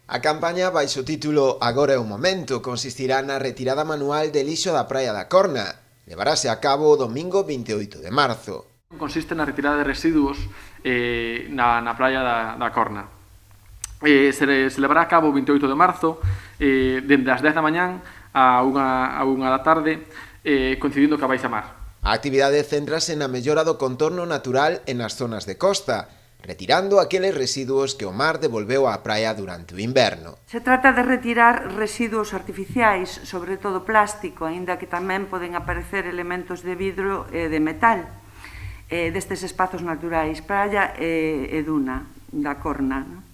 A campaña baixo o título Agora é o momento consistirá na retirada manual de lixo da praia da Corna. Levarase a cabo o domingo 28 de marzo. Consiste na retirada de residuos na praia da Corna. Se levará a cabo o 28 de marzo, dende as 10 da mañán a 1 da tarde, coincidindo que a baixa mar. A actividade céntrase na mellora do contorno natural e nas zonas de costa, retirando aqueles residuos que o mar devolveu á praia durante o inverno. Se trata de retirar residuos artificiais, sobre todo plástico, aínda que tamén poden aparecer elementos de vidro e de metal, destes espazos naturais, praia e duna da Corna,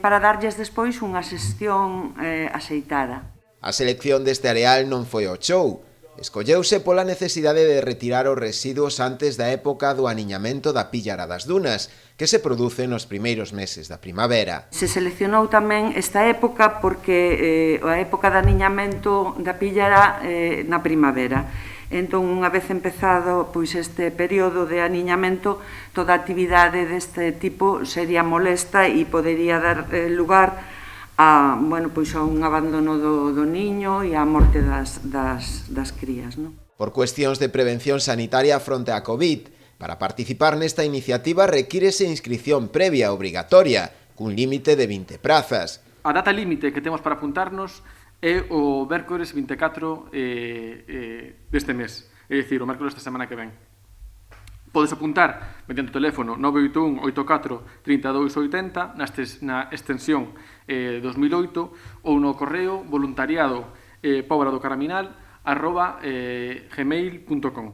para darlles despois unha xestión axeitada. A selección deste areal non foi ao chou. Escolleuse pola necesidade de retirar os residuos antes da época do aniñamento da píllara das dunas, que se produce nos primeiros meses da primavera. Se seleccionou tamén esta época porque a época de aniñamento da píllara na primavera. Entón, unha vez empezado pois este período de aniñamento, toda actividade deste tipo sería molesta e podería dar lugar a un abandono do niño e a morte das crías. Por cuestións de prevención sanitaria fronte á COVID, para participar nesta iniciativa requírese inscrición previa obrigatoria, cun límite de 20 prazas. A data límite que temos para apuntarnos é o mércores 24 deste mes, é dicir, o mércores desta semana que ven. Podes apuntar mediante o teléfono 981 84 3280 na extensión 2008 ou no correo voluntariado@gmail.com.